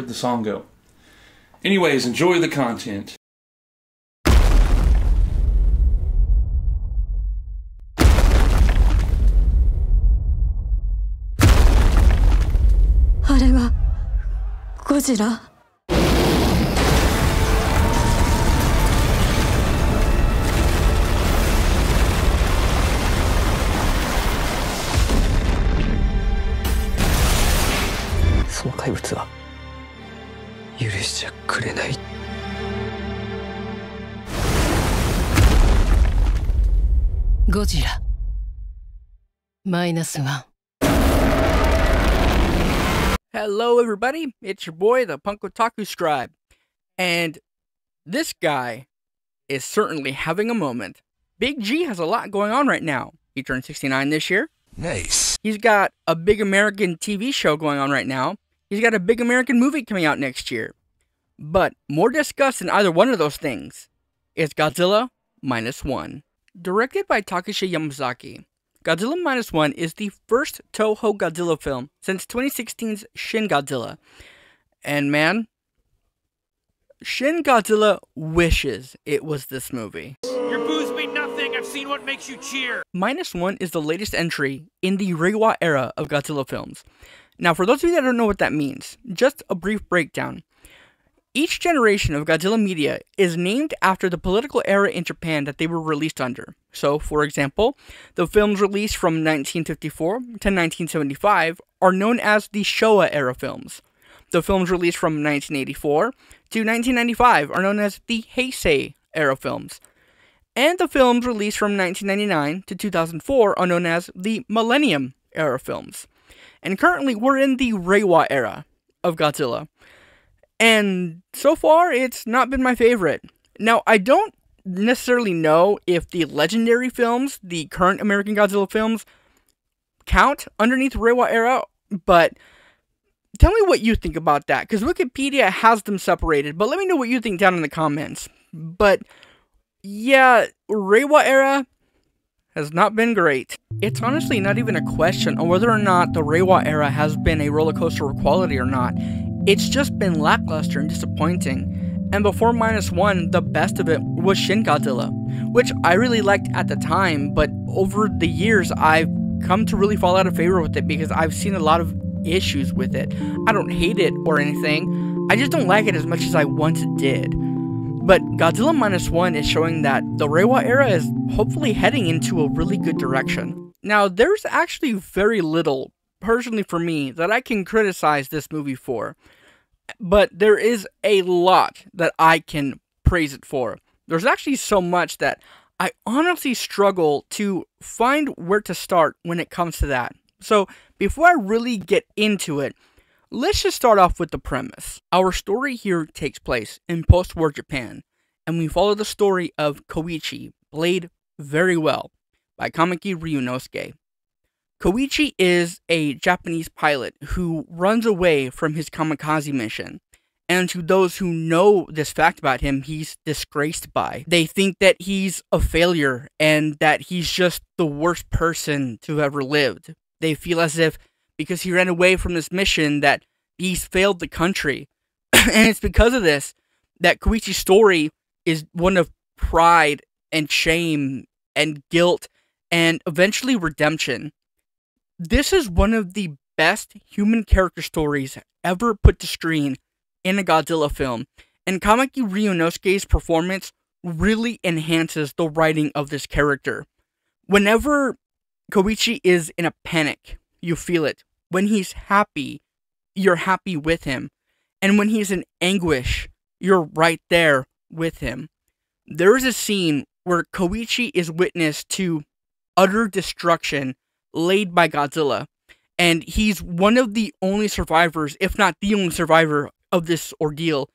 did the song go? Anyways, enjoy the content. あれはゴジラ。その怪物は許しちゃくれない。ゴジラ-1。Hello everybody, it's your boy, the Punk Otaku Scribe, and this guy is certainly having a moment. Big G has a lot going on right now. He turned 69 this year. Nice. He's got a big American TV show going on right now. He's got a big American movie coming out next year. But more discussed than either one of those things is Godzilla -1. Directed by Takashi Yamazaki, Godzilla -1 is the first Toho Godzilla film since 2016's Shin Godzilla. And man, Shin Godzilla wishes it was this movie. Your boos mean nothing. I've seen what makes you cheer. -1 is the latest entry in the Reiwa era of Godzilla films. Now, for those of you that don't know what that means, just a brief breakdown. Each generation of Godzilla media is named after the political era in Japan that they were released under. So, for example, the films released from 1954 to 1975 are known as the Showa era films. The films released from 1984 to 1995 are known as the Heisei era films. And the films released from 1999 to 2004 are known as the Millennium era films. And currently, we're in the Reiwa era of Godzilla. And so far, it's not been my favorite. Now, I don't necessarily know if the legendary films, the current American Godzilla films, count underneath Reiwa era, but tell me what you think about that, because Wikipedia has them separated, but let me know what you think down in the comments. But, yeah, Reiwa era has not been great. It's honestly not even a question on whether or not the Reiwa era has been a roller coaster of quality or not. It's just been lackluster and disappointing. And before -1, the best of it was Shin Godzilla, which I really liked at the time, but over the years I've come to really fall out of favor with it because I've seen a lot of issues with it. I don't hate it or anything, I just don't like it as much as I once did. But Godzilla -1 is showing that the Reiwa era is hopefully heading into a really good direction. Now, there's actually very little, personally for me, that I can criticize this movie for. But there is a lot that I can praise it for. There's actually so much that I honestly struggle to find where to start when it comes to that. So, before I really get into it, let's just start off with the premise. Our story here takes place in post-war Japan, and we follow the story of Koichi, played very well by Kamiki Ryunosuke. Koichi is a Japanese pilot who runs away from his kamikaze mission, and to those who know this fact about him, he's disgraced by. They think that he's a failure, and that he's just the worst person to have ever lived. They feel as if, because he ran away from this mission, that he's failed the country. And it's because of this that Koichi's story is one of pride and shame and guilt and eventually redemption. This is one of the best human character stories ever put to screen in a Godzilla film, and Kamiki Ryunosuke's performance really enhances the writing of this character. Whenever Koichi is in a panic, you feel it. When he's happy, you're happy with him. And when he's in anguish, you're right there with him. There is a scene where Koichi is witness to utter destruction laid by Godzilla, and he's one of the only survivors, if not the only survivor of this ordeal,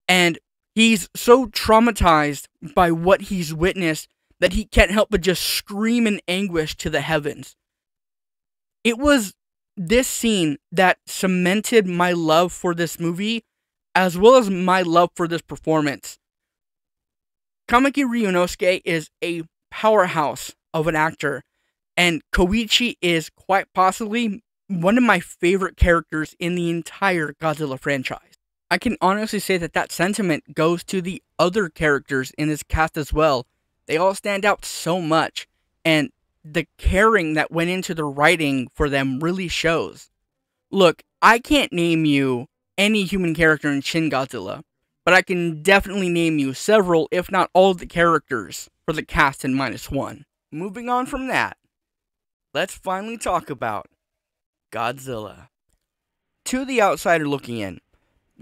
and he's so traumatized by what he's witnessed that he can't help but just scream in anguish to the heavens. It was this scene that cemented my love for this movie, as well as my love for this performance. Kamiki Ryunosuke is a powerhouse of an actor, and Koichi is quite possibly one of my favorite characters in the entire Godzilla franchise. I can honestly say that that sentiment goes to the other characters in this cast as well. They all stand out so much, and the caring that went into the writing for them really shows. Look, I can't name you any human character in Shin Godzilla, but I can definitely name you several, if not all, of the characters for the cast in -1. Moving on from that, let's finally talk about Godzilla. To the outsider looking in,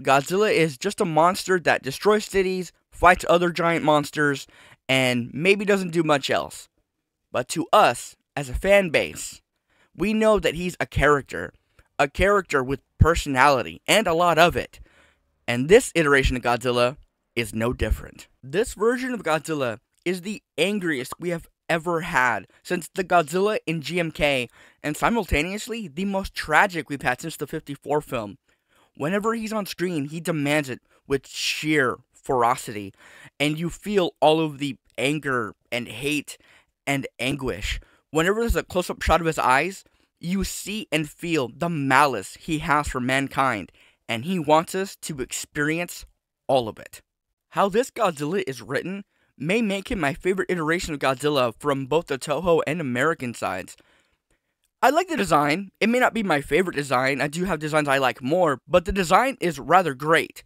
Godzilla is just a monster that destroys cities, fights other giant monsters, and maybe doesn't do much else. But to us, as a fan base, we know that he's a character with personality, and a lot of it. And this iteration of Godzilla is no different. This version of Godzilla is the angriest we have ever had since the Godzilla in GMK, and simultaneously the most tragic we've had since the 54 film. Whenever he's on screen, he demands it with sheer ferocity, and you feel all of the anger and hate and anguish. Whenever there's a close-up shot of his eyes, you see and feel the malice he has for mankind, and he wants us to experience all of it. How this Godzilla is written may make him my favorite iteration of Godzilla from both the Toho and American sides. I like the design. It may not be my favorite design. I do have designs I like more, but the design is rather great.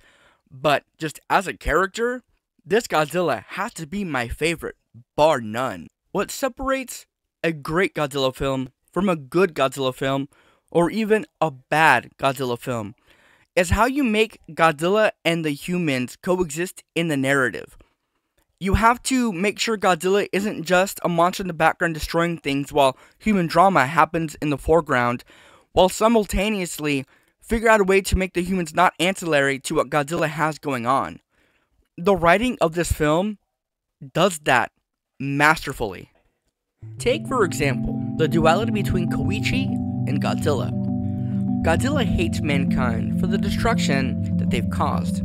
But just as a character, this Godzilla has to be my favorite, bar none. What separates a great Godzilla film from a good Godzilla film, or even a bad Godzilla film, is how you make Godzilla and the humans coexist in the narrative. You have to make sure Godzilla isn't just a monster in the background destroying things while human drama happens in the foreground, while simultaneously figure out a way to make the humans not ancillary to what Godzilla has going on. The writing of this film does that masterfully. Take, for example, the duality between Koichi and Godzilla. Godzilla hates mankind for the destruction that they've caused,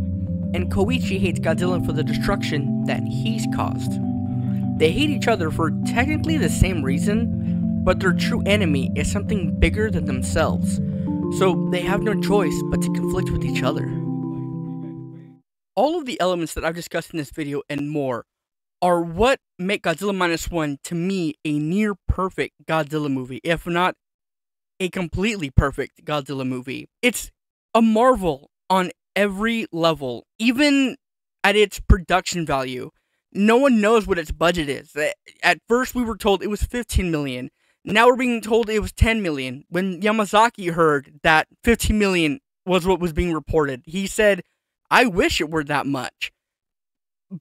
and Koichi hates Godzilla for the destruction that he's caused. They hate each other for technically the same reason, but their true enemy is something bigger than themselves, so they have no choice but to conflict with each other. All of the elements that I've discussed in this video and more are what make Godzilla -1 to me a near perfect Godzilla movie, if not a completely perfect Godzilla movie. It's a marvel on every level, even at its production value. No one knows what its budget is. At first we were told it was 15 million. Now we're being told it was 10 million. When Yamazaki heard that 15 million was what was being reported, he said, "I wish it were that much."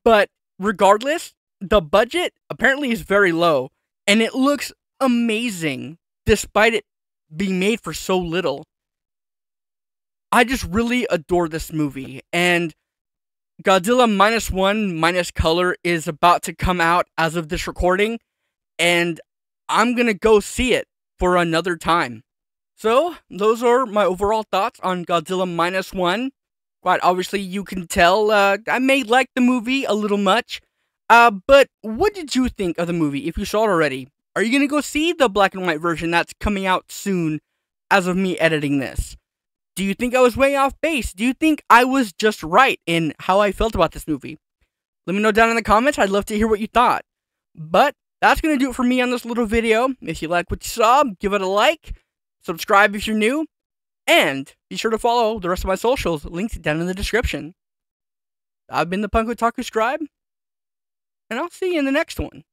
But regardless, the budget apparently is very low, and it looks amazing despite it being made for so little. I just really adore this movie, and Godzilla -1 minus color is about to come out as of this recording, and I'm gonna go see it for another time. So, those are my overall thoughts on Godzilla -1. Quite obviously, you can tell I may like the movie a little much, but what did you think of the movie if you saw it already? Are you gonna go see the black and white version that's coming out soon as of me editing this? Do you think I was way off base? Do you think I was just right in how I felt about this movie? Let me know down in the comments. I'd love to hear what you thought. But that's going to do it for me on this little video. If you like what you saw, give it a like. Subscribe if you're new. And be sure to follow the rest of my socials linked down in the description. I've been the Punk Otaku Scribe. And I'll see you in the next one.